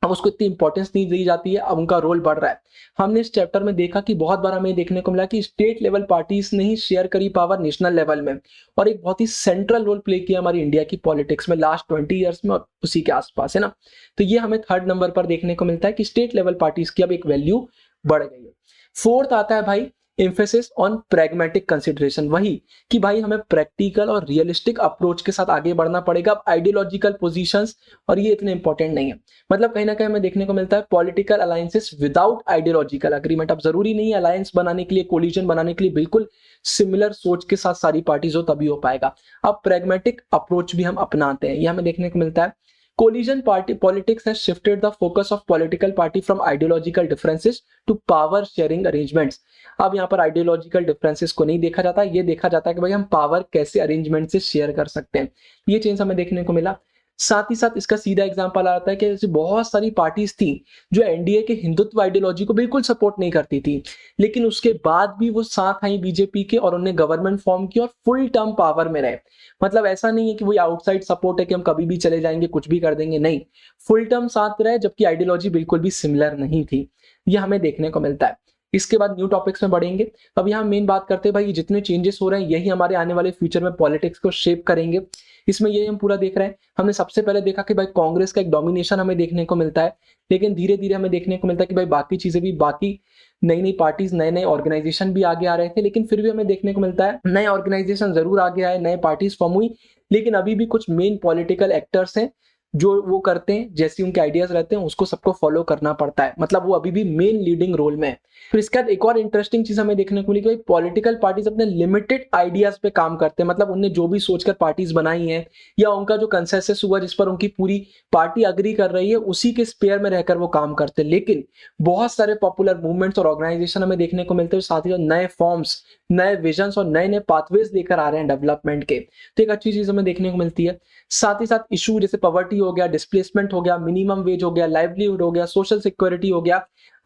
अब उसको इतनी इंपॉर्टेंस नहीं दी जाती है, अब उनका रोल बढ़ रहा है। हमने इस चैप्टर में देखा कि बहुत बार हमें देखने को मिला कि स्टेट लेवल पार्टीज ने ही शेयर करी पावर नेशनल लेवल में, और एक बहुत ही सेंट्रल रोल प्ले किया हमारी इंडिया की पॉलिटिक्स में लास्ट 20 ईयर्स में और उसी के आसपास, है ना। तो ये हमें थर्ड नंबर पर देखने को मिलता है कि स्टेट लेवल पार्टीज की अब एक वैल्यू बढ़ गई है। फोर्थ आता है भाई एम्फेसिस ऑन प्रैग्मेटिक कंसिडरेशन, वही कि भाई हमें प्रैक्टिकल और रियलिस्टिक अप्रोच के साथ आगे बढ़ना पड़ेगा। अब आइडियोलॉजिकल पोजीशंस और ये इतने इंपॉर्टेंट नहीं है, मतलब कहीं ना कहीं हमें देखने को मिलता है political alliances without ideological agreement. अब जरूरी नहीं है अलायंस बनाने के लिए, कोलिजन बनाने के लिए बिल्कुल सिमिलर सोच के साथ सारी पार्टीज हो तभी हो पाएगा। अब प्रैग्मेटिक अप्रोच भी हम अपनाते हैं, ये हमें देखने को मिलता है। Coalition party politics has shifted the focus of political party from ideological differences to power sharing arrangements। अब यहाँ पर आइडियोलॉजिकल डिफरेंसेस को नहीं देखा जाता, ये देखा जाता है कि भाई हम पावर कैसे अरेंजमेंट से शेयर कर सकते हैं। ये चेंज हमें देखने को मिला। साथ ही साथ इसका सीधा एग्जांपल आता है कि जैसे बहुत सारी पार्टीज थी जो एनडीए के हिंदुत्व आइडियोलॉजी को बिल्कुल सपोर्ट नहीं करती थी, लेकिन उसके बाद भी वो साथ आई बीजेपी के और उन्होंने गवर्नमेंट फॉर्म की और फुल टर्म पावर में रहे। मतलब ऐसा नहीं है कि वही आउटसाइड सपोर्ट है कि हम कभी भी चले जाएंगे कुछ भी कर देंगे, नहीं, फुल टर्म साथ रहे जबकि आइडियोलॉजी बिल्कुल भी सिमिलर नहीं थी। यह हमें देखने को मिलता है। इसके बाद न्यू टॉपिक्स में बढ़ेंगे। अब यहाँ मेन बात करते हैं भाई जितने चेंजेस हो रहे हैं यही हमारे आने वाले फ्यूचर में पॉलिटिक्स को शेप करेंगे। इसमें यही हम पूरा देख रहे हैं। हमने सबसे पहले देखा कि भाई कांग्रेस का एक डोमिनेशन हमें देखने को मिलता है, लेकिन धीरे धीरे हमें देखने को मिलता है कि भाई बाकी चीजें भी, बाकी नई नई पार्टीज, नए नए ऑर्गेनाइजेशन भी आगे आ रहे थे, लेकिन फिर भी हमें देखने को मिलता है नए ऑर्गेनाइजेशन जरूर आगे आए, नए पार्टीज फॉर्म हुई, लेकिन अभी भी कुछ मेन पॉलिटिकल एक्टर्स हैं जो वो करते हैं, जैसे उनके आइडियाज रहते हैं उसको सबको फॉलो करना पड़ता है, मतलब वो अभी भी मेन लीडिंग रोल में है। फिर इसके बाद एक और इंटरेस्टिंग चीज हमें देखने को मिली कि पॉलिटिकल पार्टीज अपने लिमिटेड आइडियाज पे काम करते हैं, मतलब उनने जो भी सोचकर पार्टीज बनाई हैं या उनका जो कंसेंसस हुआ जिस पर उनकी पूरी पार्टी अग्री कर रही है उसी के स्पेयर में रहकर वो काम करते हैं। लेकिन बहुत सारे पॉपुलर मूवमेंट्स और ऑर्गेनाइजेशन हमें देखने को मिलते हैं, साथ ही नए फॉर्म्स, नए विजन्स और नए नए पाथवेज लेकर आ रहे हैं डेवलपमेंट के, तो एक अच्छी चीज हमें देखने को मिलती है। साथ ही साथ इशू जैसे पॉवर्टी हो गया, डिस्प्लेसमेंट हो गया, मिनिमम वेज हो गया, लाइवलीहुड हो गया, सोशल सिक्योरिटी हो गया,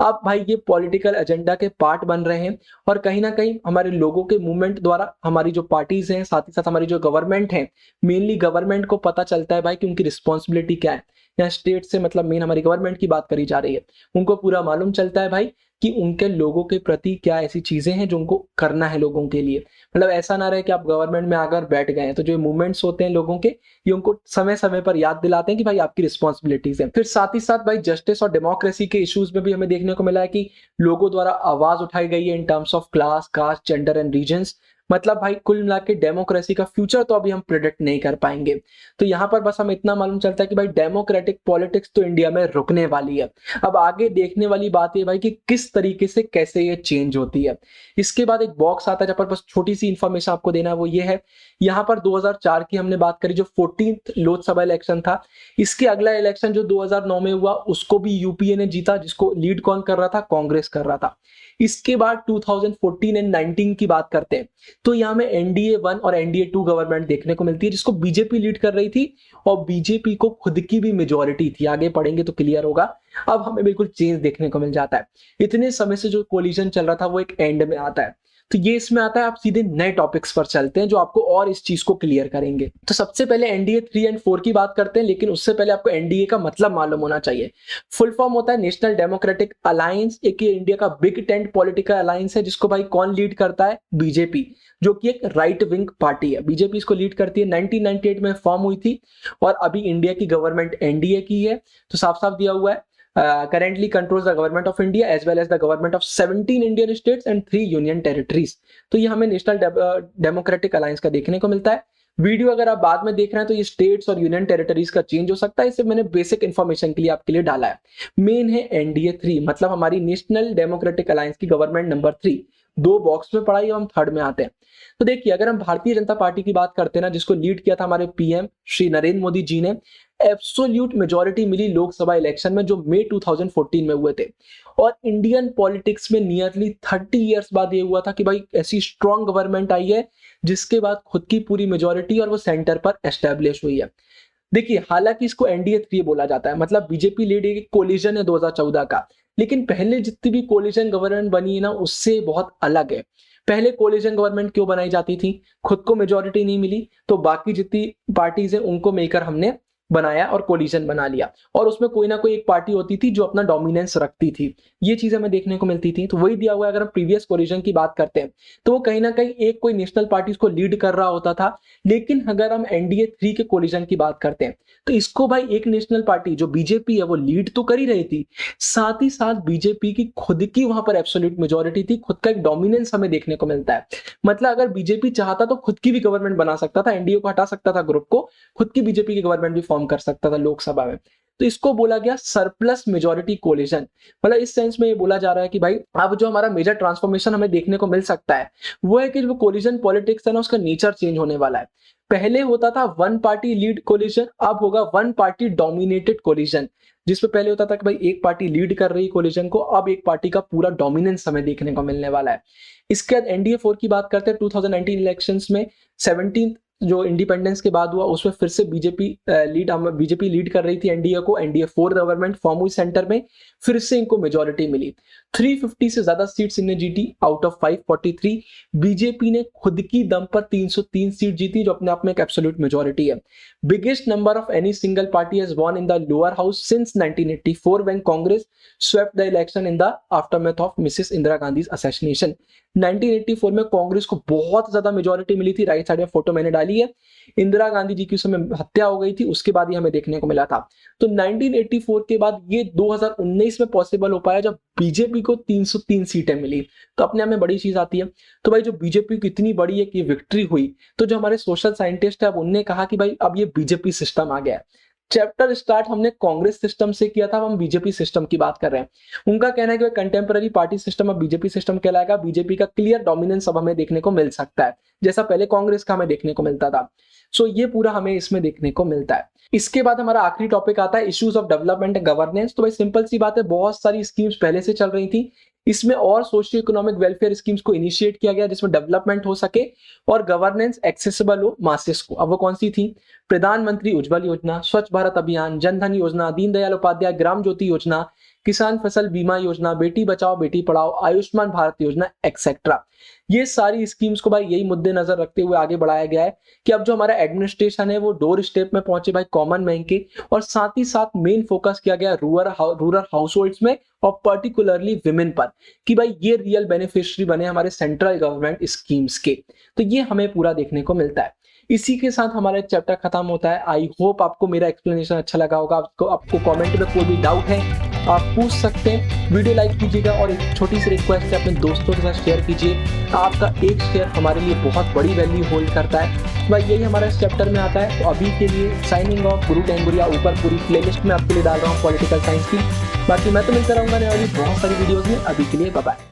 अब भाई ये पॉलिटिकल एजेंडा के पार्ट बन रहे हैं। और कहीं ना कहीं हमारे लोगों के मूवमेंट द्वारा हमारी जो पार्टीज हैं, साथ ही साथ हमारी जो गवर्नमेंट है, मेनली गवर्नमेंट को पता चलता है भाई कि उनकी रिस्पॉन्सिबिलिटी क्या है। यहाँ स्टेट से मतलब मेन हमारी गवर्नमेंट की बात करी जा रही है, उनको पूरा मालूम चलता है भाई कि उनके लोगों के प्रति क्या ऐसी चीजें हैं जो उनको करना है लोगों के लिए। मतलब ऐसा ना रहे कि आप गवर्नमेंट में आकर बैठ गए हैं, तो जो मूवमेंट्स होते हैं लोगों के, ये उनको समय समय पर याद दिलाते हैं कि भाई आपकी रिस्पॉन्सिबिलिटीज है। फिर साथ ही साथ भाई जस्टिस और डेमोक्रेसी के इश्यूज में भी हमें देखने को मिला है कि लोगों द्वारा आवाज उठाई गई है in terms of class, caste, gender and regions. मतलब भाई कुल मिला के डेमोक्रेसी का फ्यूचर तो अभी हम प्रिडिक्ट नहीं कर पाएंगे। तो यहाँ पर बस हमें इतना मालूम चलता है कि भाई डेमोक्रेटिक पॉलिटिक्स तो इंडिया में रुकने वाली है। अब आगे देखने वाली बात है भाई कि किस तरीके से कैसे ये चेंज होती है। इसके बाद एक बॉक्स आता है जहाँ पर बस छोटी सी इंफॉर्मेशन आपको देना है, वो ये है, यहाँ पर 2004 की हमने बात करी जो 14th लोकसभा इलेक्शन था, इसके अगला इलेक्शन जो 2009 में हुआ उसको भी यूपीए ने जीता, जिसको लीड कौन कर रहा था, कांग्रेस कर रहा था। इसके बाद 2014 एंड 19 की बात करते हैं तो यहाँ में एनडीए 1 और एनडीए 2 गवर्नमेंट देखने को मिलती है, जिसको बीजेपी लीड कर रही थी और बीजेपी को खुद की भी मेजोरिटी थी। आगे पढ़ेंगे तो क्लियर होगा। अब हमें बिल्कुल चेंज देखने को मिल जाता है। इतने समय से जो कोलिजन चल रहा था वो एक एंड में आता है, तो ये इसमें आता है। आप सीधे नए टॉपिक्स पर चलते हैं जो आपको और इस चीज को क्लियर करेंगे। तो सबसे पहले एनडीए 3 एंड 4 की बात करते हैं, लेकिन उससे पहले आपको एनडीए का मतलब मालूम होना चाहिए। फुल फॉर्म होता है नेशनल डेमोक्रेटिक अलायंस, एक इंडिया का बिग टेंट पॉलिटिकल अलायंस है जिसको भाई कौन लीड करता है, बीजेपी, जो कि एक राइट विंग पार्टी है। बीजेपी इसको लीड करती है, 1998 में फॉर्म हुई थी और अभी इंडिया की गवर्नमेंट एनडीए की है। तो साफ साफ दिया हुआ है, currently controls the government of India as well as the government of 17 Indian states and 3 union territories। तो ये हमें नेशनल डेमोक्रेटिक अलायंस का देखने को मिलता है। वीडियो अगर आप बाद में देख रहे हैं तो ये स्टेट्स और यूनियन टेरिटरीज का चेंज हो सकता है, इसे मैंने बेसिक इंफॉर्मेशन के लिए आपके लिए डाला है। मेन है एनडीए 3, मतलब हमारी नेशनल डेमोक्रेटिक अलायंस की गवर्नमेंट नंबर 3। 2 बॉक्स में पढ़ा, हम थर्ड में आते हैं। तो देखिए अगर हम भारतीय जनता पार्टी की बात करते हैं ना, जिसको लीड किया था हमारे पीएम श्री नरेंद्र मोदी जी ने, एब्सोल्यूट मेजोरिटी मिली लोकसभा इलेक्शन में जो मई 2014 में हुए थे। और इंडियन पॉलिटिक्स में नियरली 30 इयर्स बाद ये हुआ था कि भाई ऐसी स्ट्रॉन्ग गवर्नमेंट आई है जिसके बाद खुद की पूरी मेजोरिटी और वो सेंटर पर एस्टेब्लिश हुई है। देखिए हालांकि इसको एनडीए 3 बोला जाता है, मतलब बीजेपी लीड एक कोलिजन है 2014 का, लेकिन पहले जितनी भी कोलिजन गवर्नमेंट बनी है ना उससे बहुत अलग है। पहले कोलिजन गवर्नमेंट क्यों बनाई जाती थी, खुद को मेजोरिटी नहीं मिली तो बाकी जितनी पार्टीज हैं उनको मिलकर हमने बनाया और कोलिजन बना लिया, और उसमें कोई ना कोई एक पार्टी होती थी जो अपना डोमिनेंस रखती थी। ये चीज हमें देखने को मिलती थी। तो वही दिया हुआ है। अगर हम प्रीवियस कोलिजन की बात करते हैं तो वो कहीं ना कहीं एक कोई नेशनल पार्टी को लीड कर रहा होता था। लेकिन अगर हम एनडीए 3 के कोलिजन की बात करते हैं तो इसको भाई एक नेशनल पार्टी जो बीजेपी है वो लीड तो कर ही रही थी, साथ ही साथ बीजेपी की खुद की वहां पर एब्सोल्यूट मेजोरिटी थी, खुद का एक डोमिनेंस हमें देखने को मिलता है। मतलब अगर बीजेपी चाहता तो खुद की भी गवर्नमेंट बना सकता था, एनडीए को हटा सकता था ग्रुप को, खुद की बीजेपी की गवर्नमेंट भी फॉर्म कर सकता था लोकसभा में। तो इसको बोला गया सरप्लस मेजोरिटी कोलिजन। मतलब इस सेंस में ये बोला जा रहा है कि भाई अब जो हमारा मेजर ट्रांसफॉर्मेशन हमें देखने को मिल सकता है वो है कि जो कोलिजन पॉलिटिक्स है ना उसका नेचर चेंज होने वाला है। पहले होता था वन पार्टी लीड कोलिजन, अब होगा वन पार्टी डोमिनेटेड कोलिजन, जिसमें पहले होता था कि भाई एक पार्टी लीड कर रही कोलिजन को, अब एक पार्टी का पूरा डोमिनेंस हमें देखने को मिलने वाला है। इसके बाद एनडीए 4 की बात करते हैं। 2019 इलेक्शंस में 17 जो इंडिपेंडेंस के बाद हुआ उसमें फिर से बीजेपी लीड कर रही थी एनडीए को। एनडीए 4 गवर्नमेंट फॉर्म हुई सेंटर में, फिर से इनको मेजोरिटी मिली। 350 से ज्यादा सीट्स इन्हें जीती आउट ऑफ 543। बीजेपी ने खुद की दम पर 303 सीट जीती जो अपने आप में एक एब्सोल्यूट मेजोरिटी है। Biggest number of any single party has won in the lower house since 1984 when Congress swept the election in the aftermath of Mrs Indira Gandhi's assassination. 1984 में कांग्रेस को बहुत ज्यादा मेजोरिटी मिली थी। राइट साइड में फोटो मैंने डाली है। इंदिरा गांधी जी की उस समय हत्या हो गई थी, उसके बाद ही हमें देखने को मिला था। तो 1984 के बाद ये 2019 में पॉसिबल हो पाया जब बीजेपी को 303 सीटें मिली। तो अपने आप में बड़ी चीज आती है। तो भाई जो बीजेपी की इतनी बड़ी एक ये विक्ट्री हुई, तो जो हमारे सोशल साइंटिस्ट है उनने कहा कि भाई अब ये बीजेपी सिस्टम आ गया है। चैप्टर स्टार्ट हमने कांग्रेस सिस्टम से किया था, अब हम बीजेपी सिस्टम की बात कर रहे हैं। उनका कहना है कि कंटेम्पररी पार्टी सिस्टम अब बीजेपी सिस्टम कहलाएगा। बीजेपी का क्लियर डोमिनेंस अब हमें देखने को मिल सकता है, जैसा पहले कांग्रेस का हमें देखने को मिलता था। सो ये पूरा हमें इसमें देखने को मिलता है। इसके बाद हमारा आखिरी टॉपिक आता है issues of development and governance. तो भाई सिंपल सी बात है, बहुत सारी स्कीम्स पहले से चल रही थी, इसमें और सोशियो इकोनॉमिक वेलफेयर स्कीम्स को इनिशिएट किया गया जिसमें डेवलपमेंट हो सके और गवर्नेंस एक्सेसिबल हो मासेस को। अब वो कौन सी थी? प्रधानमंत्री उज्जवल योजना, स्वच्छ भारत अभियान, जन धन योजना, दीनदयाल उपाध्याय ग्राम ज्योति योजना, किसान फसल बीमा योजना, बेटी बचाओ बेटी पढ़ाओ, आयुष्मान भारत योजना एक्सेट्रा। ये सारी स्कीम्स को भाई यही मुद्दे नजर रखते हुए आगे बढ़ाया गया है कि अब जो हमारा एडमिनिस्ट्रेशन है वो डोर स्टेप में पहुंचे भाई कॉमन मैन के, और साथ ही साथ मेन फोकस किया गया रूरल हाउसहोल्ड्स में और पर्टिकुलरली विमेन पर, कि भाई ये रियल बेनिफिशियरी बने हमारे सेंट्रल गवर्नमेंट स्कीम्स के। तो ये हमें पूरा देखने को मिलता है। इसी के साथ हमारा चैप्टर खत्म होता है। आई होप आपको मेरा एक्सप्लेनेशन अच्छा लगा होगा। आपको कमेंट में कोई भी डाउट है आप पूछ सकते हैं। वीडियो लाइक कीजिएगा और एक छोटी सी रिक्वेस्ट है अपने दोस्तों के साथ शेयर कीजिए। आपका एक शेयर हमारे लिए बहुत बड़ी वैल्यू होल्ड करता है। भाई यही हमारे इस चैप्टर में आता है। तो अभी के लिए साइनिंग ऑफ, गुरु टेंगुरिया ऊपर पूरी प्लेलिस्ट में आपके लिए डाल रहा हूँ पॉलिटिकल साइंस की। बाकी मैं तो मिलता रहूंगा नई वाली बहुत सारी वीडियोस में। अभी के लिए बाय बाय।